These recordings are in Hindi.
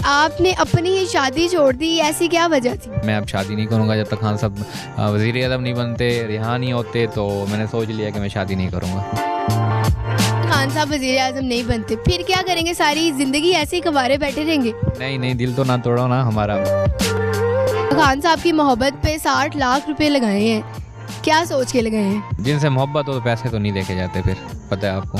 आपने अपनी ही शादी छोड़ दी, ऐसी क्या वजह थी? मैं अब शादी नहीं करूँगा जब तक खान साहब वज़ीर आज़म नहीं बनते, रिहा नहीं होते, तो मैंने सोच लिया कि मैं शादी नहीं करूँगा। खान साहब वज़ीर आज़म नहीं बनते फिर क्या करेंगे? सारी ज़िंदगी ऐसे ही कबारे बैठे रहेंगे? नहीं, दिल तो ना तोड़ो ना हमारा। खान साहब की मोहब्बत पे 60 लाख रुपए लगाए हैं, क्या सोच के लगाए हैं? जिनसे मोहब्बत हो तो पैसे तो नहीं देखे जाते, फिर पता है आपको।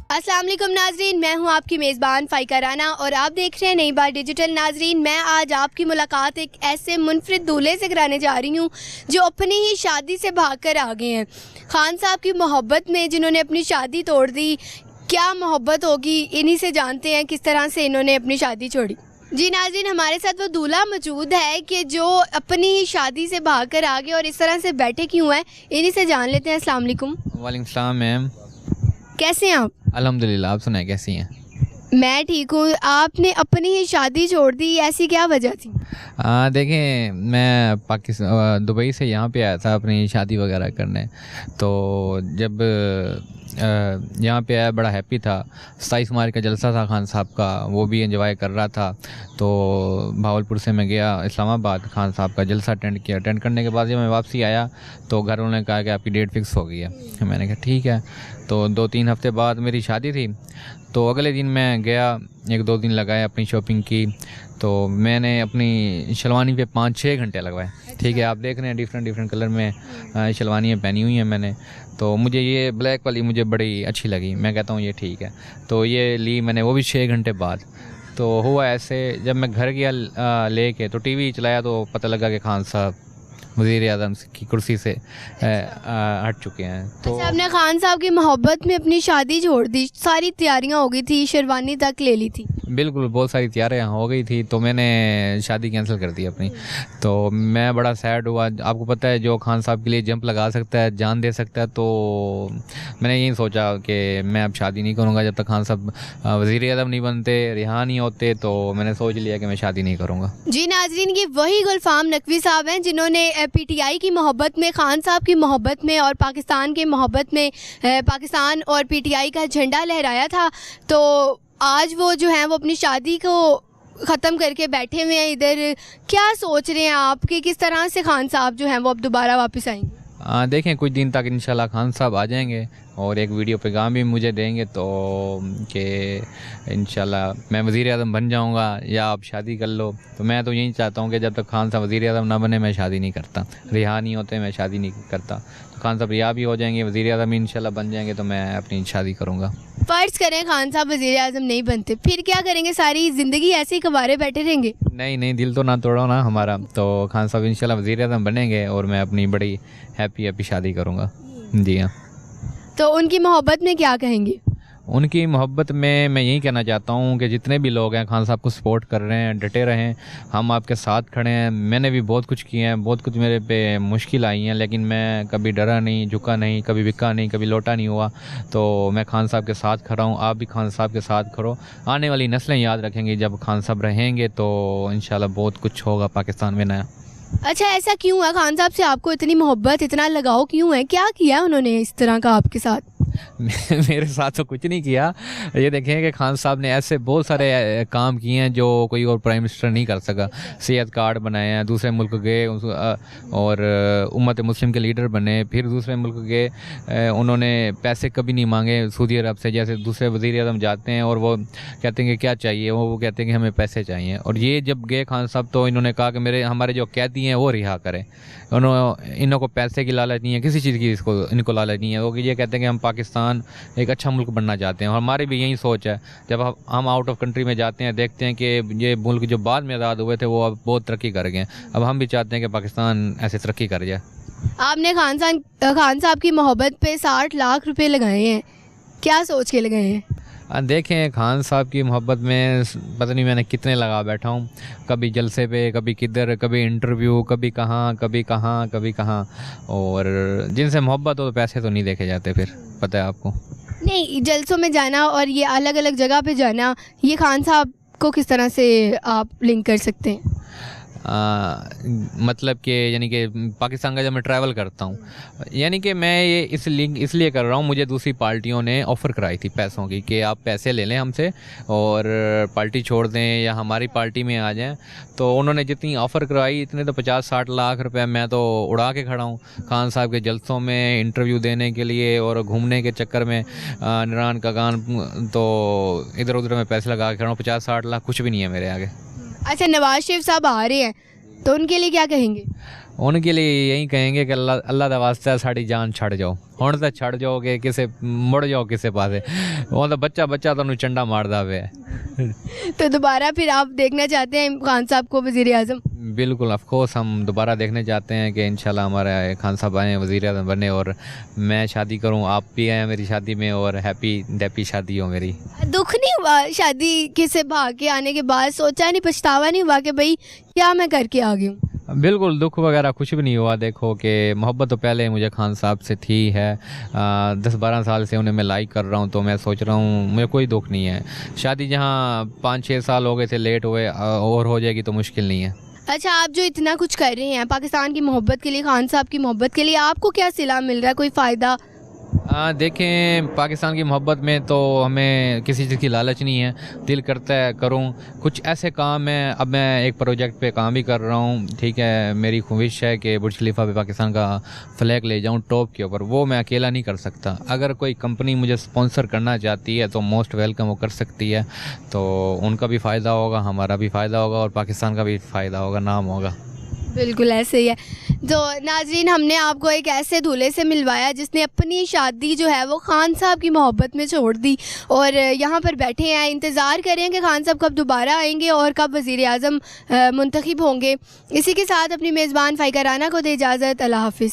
अस्सलाम वालेकुम नाजरीन, मैं हूं आपकी मेज़बान फ़ाइका राना और आप देख रहे हैं नई बात डिजिटल। नाजरीन, मैं आज आपकी मुलाकात एक ऐसे मुनफरिद दूल्हे से कराने जा रही हूं जो अपनी ही शादी से भागकर आ गए हैं। खान साहब की मोहब्बत में जिन्होंने अपनी शादी तोड़ दी, क्या मोहब्बत होगी इन्हीं से जानते हैं किस तरह से इन्होंने अपनी शादी छोड़ी। जी नाज़रीन, हमारे साथ वो दूल्हा मौजूद है कि जो अपनी ही शादी से भागकर आ गए और इस तरह से बैठे क्यों हैं, इन्हीं से जान लेते हैं। अस्सलाम वालेकुम। वालेकुम सलाम मैम। कैसे हैं आप? अल्हम्दुलिल्लाह, आप सुनाए कैसी हैं? मैं ठीक हूँ। आपने अपनी ही शादी छोड़ दी, ऐसी क्या वजह थी? देखें, मैं पाकिस्तान दुबई से यहाँ पे आया था अपनी शादी वगैरह करने। तो जब यहाँ पे आया बड़ा हैप्पी था। 27 मार्च का जलसा था खान साहब का, वो भी एंजॉय कर रहा था। तो भावलपुर से मैं गया इस्लामाबाद, खान साहब का जलसा अटेंड किया। अटेंड करने के बाद जब मैं वापसी आया तो घर वालों ने कहा कि आपकी डेट फिक्स हो गई है। मैंने कहा ठीक है। तो 2-3 हफ्ते बाद मेरी शादी थी। तो अगले दिन मैं गया, 1-2 दिन लगाए, अपनी शॉपिंग की। तो मैंने अपनी शलवानी पे 5-6 घंटे लगवाए। ठीक है, आप देख रहे हैं डिफरेंट कलर में शलवानियाँ पहनी हुई हैं मैंने। तो मुझे ये ब्लैक वाली मुझे बड़ी अच्छी लगी, मैं कहता हूँ ये ठीक है। तो ये ली मैंने, वो भी 6 घंटे बाद। तो हुआ ऐसे, जब मैं घर गया लेके तो टीवी चलाया तो पता लगा कि खान साहब वज़ीर आज़म की कुर्सी से हट चुके हैं। तो अच्छा, आपने खान साहब की मोहब्बत में अपनी शादी छोड़ दी, सारी तैयारियां हो गई थी, शेरवानी तक ले ली थी? बिल्कुल, बहुत सारी तैयारियां हो गई थी, तो मैंने शादी कैंसिल कर दी अपनी। तो मैं बड़ा सैड हुआ। आपको पता है, जो खान साहब के लिए जंप लगा सकता है, जान दे सकता है, तो मैंने यही सोचा कि मैं अब शादी नहीं करूँगा जब तक खान साहब वज़ीर आज़म नहीं बनते, रिहा नहीं होते, तो मैंने सोच लिया कि मैं शादी नहीं करूँगा। जी नाजरीन, ये वही गुलफाम नकवी साहब हैं जिन्होंने पीटीआई की मोहब्बत में, खान साहब की मोहब्बत में और पाकिस्तान के मोहब्बत में पाकिस्तान और पीटीआई का झंडा लहराया था। तो आज वो जो हैं वो अपनी शादी को ख़त्म करके बैठे हुए हैं इधर। क्या सोच रहे हैं आप कि किस तरह से खान साहब जो हैं वो अब दोबारा वापस आएंगे? देखें, कुछ दिन तक इंशाल्लाह खान साहब आ जाएंगे और एक वीडियो पैगाम भी मुझे देंगे तो कि इंशाल्लाह मैं वज़ीर आज़म बन जाऊंगा या आप शादी कर लो। तो मैं तो यही चाहता हूं कि जब तक खान साहब वज़ीर आज़म ना बने मैं शादी नहीं करता, रिहा नहीं होते मैं शादी नहीं करता। तो खान साहब रिहा भी हो जाएंगे, वज़ीर आज़म इंशाल्लाह बन जाएंगे, तो मैं अपनी शादी करूँगा। फ़र्ज़ करें खान साहब वज़ीर आज़म नहीं बनते, फिर क्या करेंगे? सारी ज़िंदगी ऐसे ही कबारे बैठे रहेंगे? नहीं, दिल तो ना तोड़ो ना हमारा। तो खान साहब इंशाल्लाह वज़ीर आज़म बनेंगे और मैं अपनी बड़ी हैप्पी शादी करूँगा। जी हाँ। तो उनकी मोहब्बत में क्या कहेंगे? उनकी मोहब्बत में मैं यही कहना चाहता हूँ कि जितने भी लोग हैं खान साहब को सपोर्ट कर रहे हैं, डटे रहें, हम आपके साथ खड़े हैं। मैंने भी बहुत कुछ किया है, बहुत कुछ मेरे पे मुश्किल आई हैं, लेकिन मैं कभी डरा नहीं, झुका नहीं, कभी बिका नहीं, कभी लोटा नहीं हुआ। तो मैं खान साहब के साथ खड़ा हूँ, आप भी खान साहब के साथ खड़ो। आने वाली नस्लें याद रखेंगी, जब खान साहब रहेंगे तो इंशाल्लाह बहुत कुछ होगा पाकिस्तान में नया। अच्छा, ऐसा क्यों है? खान साहब से आपको इतनी मोहब्बत, इतना लगाव क्यों है? क्या किया उन्होंने इस तरह का आपके साथ? मेरे साथ तो कुछ नहीं किया। ये देखें कि खान साहब ने ऐसे बहुत सारे काम किए हैं जो कोई और प्राइम मिनिस्टर नहीं कर सका। सेहत कार्ड बनाए हैं, दूसरे मुल्क गए और उम्मत मुस्लिम के लीडर बने, फिर दूसरे मुल्क गए, उन्होंने पैसे कभी नहीं मांगे सऊदी अरब से। जैसे दूसरे वज़ीर आज़म जाते हैं और वो कहते हैं कि क्या चाहिए, वो कहते हैं कि हमें पैसे चाहिए। और ये जब गए खान साहब तो इन्होंने कहा कि हमारे जो कैदी हैं वो रिहा करें। इनको पैसे की लालच नहीं है, किसी चीज़ की इनको लालच नहीं है। वो ये कहते हैं कि हम पाकिस्तान एक अच्छा मुल्क बनना चाहते हैं और हमारी भी यही सोच है। जब हम आउट ऑफ कंट्री में जाते हैं, देखते हैं कि ये मुल्क जो बाद में आज़ाद हुए थे वो अब बहुत तरक्की कर गए हैं। अब हम भी चाहते हैं कि पाकिस्तान ऐसे तरक्की कर जाए। आपने खान साहब की मोहब्बत पे 60 लाख रुपए लगाए हैं, क्या सोच के लगाए हैं? देखें, खान साहब की मोहब्बत में पता नहीं मैंने कितने लगा बैठा हूँ। कभी जलसे पे, कभी किधर, कभी इंटरव्यू, कभी कहाँ कभी कहाँ कभी कहाँ। और जिनसे मोहब्बत हो तो पैसे तो नहीं देखे जाते, फिर पता है आपको। नहीं, जलसों में जाना और ये अलग अलग जगह पे जाना, ये खान साहब को किस तरह से आप लिंक कर सकते हैं? मतलब कि यानी कि पाकिस्तान का जब मैं ट्रैवल करता हूँ, यानी कि मैं ये इसलिए कर रहा हूँ, मुझे दूसरी पार्टियों ने ऑफ़र कराई थी पैसों की कि आप पैसे ले लें हमसे और पार्टी छोड़ दें या हमारी पार्टी में आ जाएं। तो उन्होंने जितनी ऑफ़र कराई इतने तो 50-60 लाख रुपए मैं तो उड़ा के खड़ा हूँ खान साहब के जलसों में इंटरव्यू देने के लिए और घूमने के चक्कर में निरान का गान, तो इधर उधर में पैसे लगा के खड़ा हूँ। 50-60 लाख कुछ भी नहीं है मेरे आगे। अच्छा, नवाज शरीफ साहब आ रहे हैं तो उनके लिए क्या कहेंगे? उनके लिए यही कहेंगे कि अल्लाह दा वास्ता साड़ी जान छड़ जाओ, हुण तो छड़ जाओ कि किसे मुड़ जाओ किसे पासे, वो तो बच्चा तुहानू चंडा मारदा पिया। तो दोबारा फिर आप देखना चाहते हैं खान साहब को वज़ीर आज़म? बिल्कुल, ऑफ कोर्स हम दोबारा देखने चाहते हैं कि इंशाल्लाह हमारे खान साहब आए, वज़ीर आज़म बने और मैं शादी करूं, आप भी आए मेरी शादी में और हैप्पी डैप्पी शादी हो मेरी। दुख नहीं हुआ शादी के से भाग के आने के बाद? सोचा नहीं, पछतावा नहीं हुआ कि भाई क्या मैं करके आ गई हूँ? बिल्कुल, दुख वगैरह कुछ भी नहीं हुआ। देखो कि मोहब्बत तो पहले मुझे खान साहब से थी है, 10-12 साल से उन्हें मैं लाइक कर रहा हूँ, तो मैं सोच रहा हूँ मुझे कोई दुख नहीं है। शादी जहाँ 5-6 साल हो गए थे लेट हुए और हो जाएगी तो मुश्किल नहीं है। अच्छा, आप जो इतना कुछ कर रहे हैं पाकिस्तान की मोहब्बत के लिए, खान साहब की मोहब्बत के लिए, आपको क्या सिला मिल रहा है, कोई फ़ायदा? देखें, पाकिस्तान की मोहब्बत में तो हमें किसी चीज़ की लालच नहीं है, दिल करता है करूं कुछ ऐसे काम है। अब मैं एक प्रोजेक्ट पे काम भी कर रहा हूं, ठीक है, मेरी ख्वाहिश है कि बुर्ज खलीफा पे पाकिस्तान का फ्लैग ले जाऊं टॉप के ऊपर, वो मैं अकेला नहीं कर सकता। अगर कोई कंपनी मुझे स्पॉन्सर करना चाहती है तो मोस्ट वेलकम वो कर सकती है, तो उनका भी फ़ायदा होगा, हमारा भी फ़ायदा होगा और पाकिस्तान का भी फ़ायदा होगा, नाम होगा। बिल्कुल ऐसे ही है। तो नाजरीन, हमने आपको एक ऐसे दूल्हे से मिलवाया जिसने अपनी शादी जो है वो खान साहब की मोहब्बत में छोड़ दी और यहाँ पर बैठे हैं, इंतज़ार करें कि खान साहब कब दोबारा आएंगे और कब वज़ीर आज़म मुंतखब होंगे। इसी के साथ अपनी मेज़बान फ़ाइका राना को दे इजाज़त। अल्लाह हाफ़िज़।